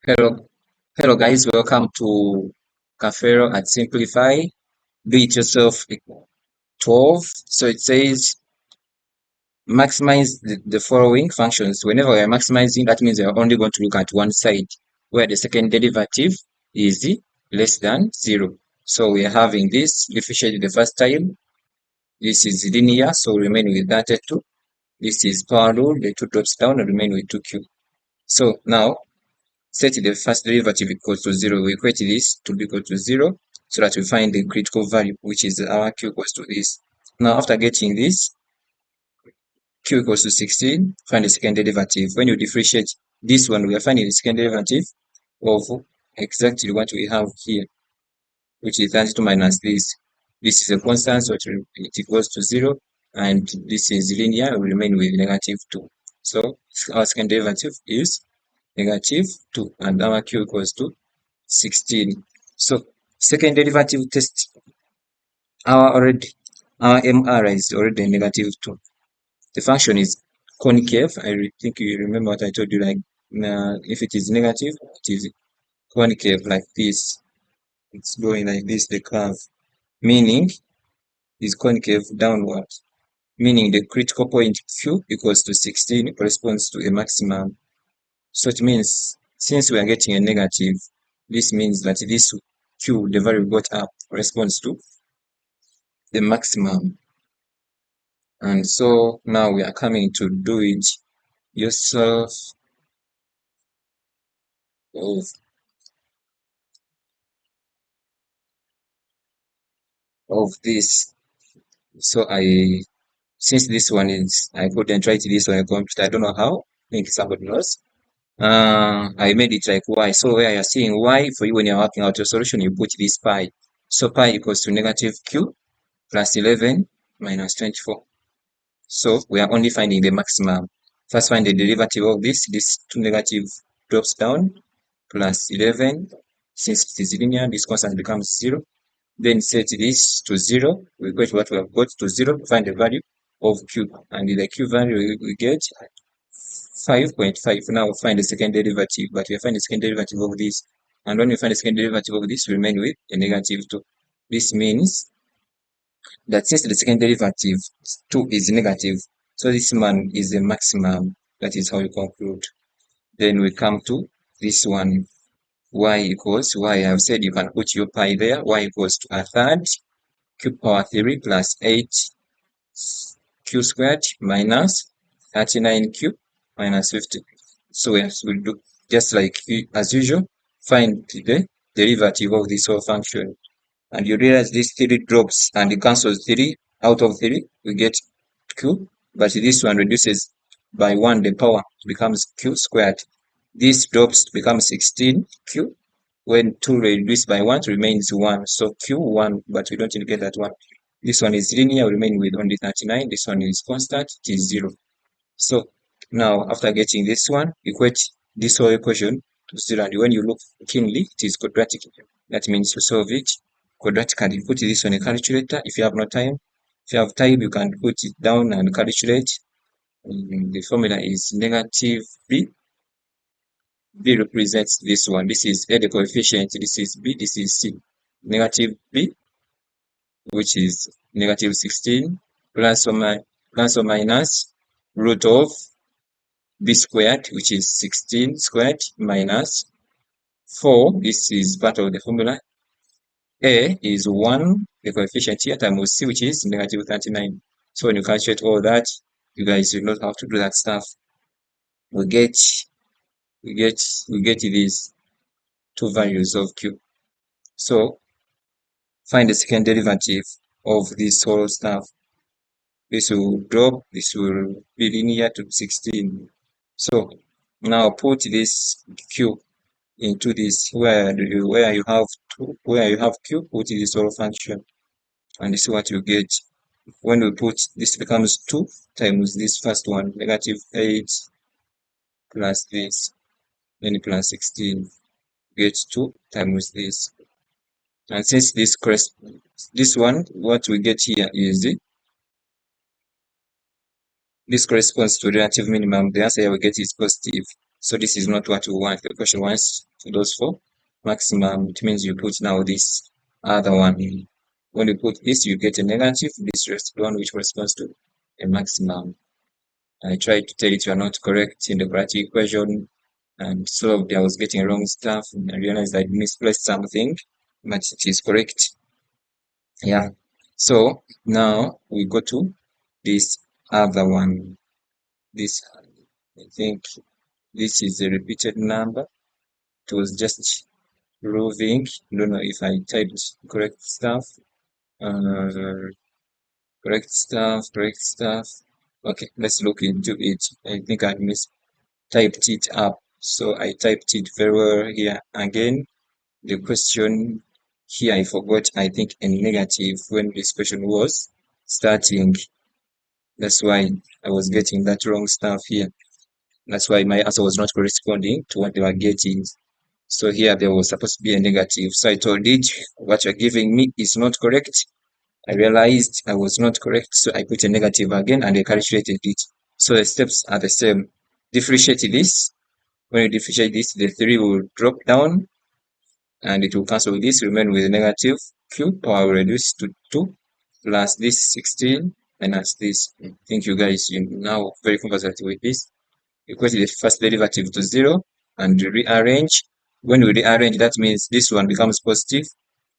Hello, hello guys, welcome to Cafero at Simplify. Do it yourself 12. So it says maximize the following functions. Whenever we are maximizing, that means we are only going to look at one side where the second derivative is less than 0. So we are having this differentiate the first time. This is linear, so remain with that 2. This is power rule, the 2 drops down and remain with 2q. So now set the first derivative equals to 0. We equate this to be equal to 0 so that we find the critical value, which is our q equals to this. Now, after getting this, q equals to 16, find the second derivative. When you differentiate this one, we are finding the second derivative of exactly what we have here, which is 32 minus this. This is a constant, so it equals to 0, and this is linear, will remain with negative 2. So our second derivative is negative 2, and our q equals to 16. So second derivative test, our MR is already negative 2. The function is concave. I think you remember what I told you, like if it is negative, it is concave like this. It's going like this, the curve, meaning is concave downward, meaning the critical point Q equals to 16 corresponds to a maximum. So it means since we are getting a negative, this means that this Q, the value we got up, corresponds to the maximum. And so now we are coming to do it yourself of this. So since this one is, I couldn't write this on a computer, I don't know how, I think somebody knows. I made it like y. So where you're seeing y, for you when you're working out your solution, you put this pi. So pi equals to negative q plus 11 minus 24. So we are only finding the maximum. First find the derivative of this 2 negative drops down, plus 11. Since it is linear, this constant becomes 0. Then set this to 0. We equate what we have got to 0 to find the value of q. And the q value we get 5.5. Now find the second derivative, but we find the second derivative of this. And when we find the second derivative of this, we remain with a negative 2. This means that since the second derivative 2 is negative, so this one is the maximum. That is how we conclude. Then we come to this one, y equals, y I've said you can put your pi there, y equals to a third, q power 3 plus 8 q squared minus 39q minus 50. So we'll do just like as usual, find the derivative of this whole function. And you realize this 3 drops and it cancels 3 out of 3, we get q, but this one reduces by 1, the power becomes q squared. This drops to become 16q. When 2 reduced by 1, remains 1. So q1, but we don't indicate that 1. This one is linear, we remain with only 39. This one is constant, it is 0. So now after getting this one, equate this whole equation to 0. And when you look keenly, it is quadratic. That means to solve it quadratically. Put this on a calculator if you have no time. If you have time, you can put it down and calculate. The formula is negative b. B represents this one. This is A, the coefficient. This is B. This is C. Negative B, which is negative 16, plus or minus root of B squared, which is 16 squared, minus 4. This is part of the formula. A is 1, the coefficient here, times C, which is negative 39. So when you calculate all that, you guys will not have to do that stuff. We get these two values of Q. So find the second derivative of this whole stuff. This will drop, this will be linear to 16. So now put this Q into this where you have Q, put this whole function, and this is what you get. When we put this becomes 2 times this first one, negative 8 plus this, then plus 16, gets 2 times this. And since this one, what we get here is this corresponds to relative minimum. The answer we get is positive. So this is not what we want. The question wants to those four. Maximum, it means you put now this other one in. When you put this, you get a negative. This rest one, which corresponds to a maximum. I tried to tell it you are not correct in the quadratic equation, and so I was getting wrong stuff, and I realized I misplaced something, but it is correct. Yeah. So now we go to this other one. This, I think this is a repeated number. It was just proving. Don't know if I typed correct stuff. Correct stuff. Okay, let's look into it. I think I mistyped it up. So I typed it very well here again. The question here I forgot, I think, a negative when this question was starting. That's why I was getting that wrong stuff here. That's why my answer was not corresponding to what they were getting. So here there was supposed to be a negative. So I told it, what you're giving me is not correct. I realized I was not correct. So I put a negative again and I calculated it. So the steps are the same. Differentiate this. When you differentiate this, the 3 will drop down and it will cancel this, remain with negative q power reduced to 2 plus this 16 minus this. I think you guys are now very conversant with this. Equate the first derivative to 0 and rearrange. When we rearrange, that means this one becomes positive,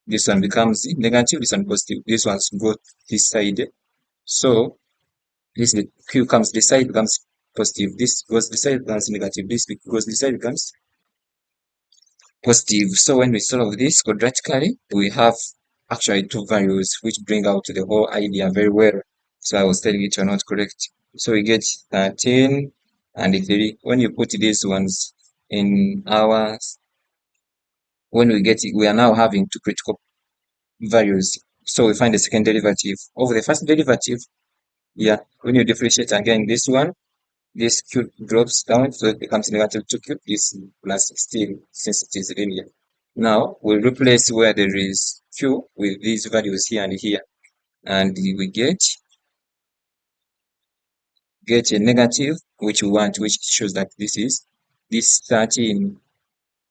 this one becomes negative, this one positive, this one's go this side. So this q comes this side becomes positive, this goes this side becomes negative, this goes this side becomes positive. So when we solve this quadratically, we have actually two values which bring out the whole idea very well. So I was telling it you're not correct. So we get 13 and 3. When you put these ones in ours, when we get it, we are now having two critical values. So we find the second derivative of the first derivative. Yeah, when you differentiate again this one, this q drops down, so it becomes negative 2q, this plus 16 since it is linear. Now we'll replace where there is q with these values here and here, and we get a negative, which we want, which shows that this is this 13,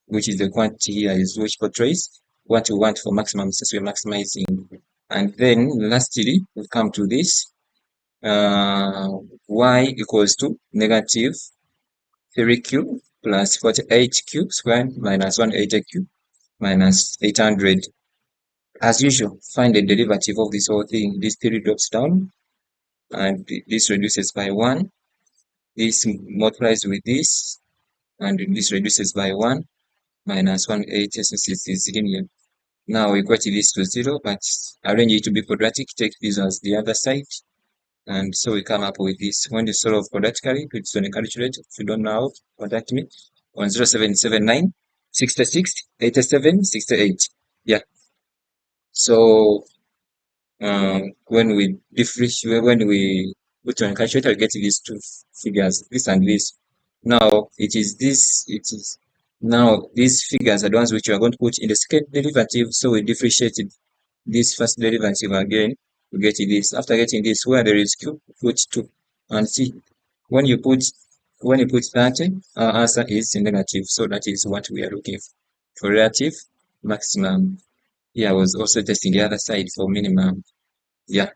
which is the quantity here, is which portrays what we want for maximum since we're maximizing. And then lastly, we come to this y equals to negative 3q plus 48q squared minus 180q minus 800. As usual, find the derivative of this whole thing. This 3 drops down and this reduces by 1. This multiplies with this and this reduces by 1 minus 180 since it is linear. Now we equate this to 0, but arrange it to be quadratic. Take this as the other side. And so we come up with this. When you solve quadratically, put it on a calculator. If you don't know how, contact me on 0779 66 87 68. Yeah. So when we differentiate, when we put on a calculator, we get these two figures, this and this. Now it is now these figures are the ones which we are going to put in the second derivative. So we differentiated this first derivative again. We get this. After getting this, where there is q, put 2 and see. When you put 30, our answer is negative. So that is what we are looking for relative maximum. Yeah, I was also testing the other side for minimum. Yeah.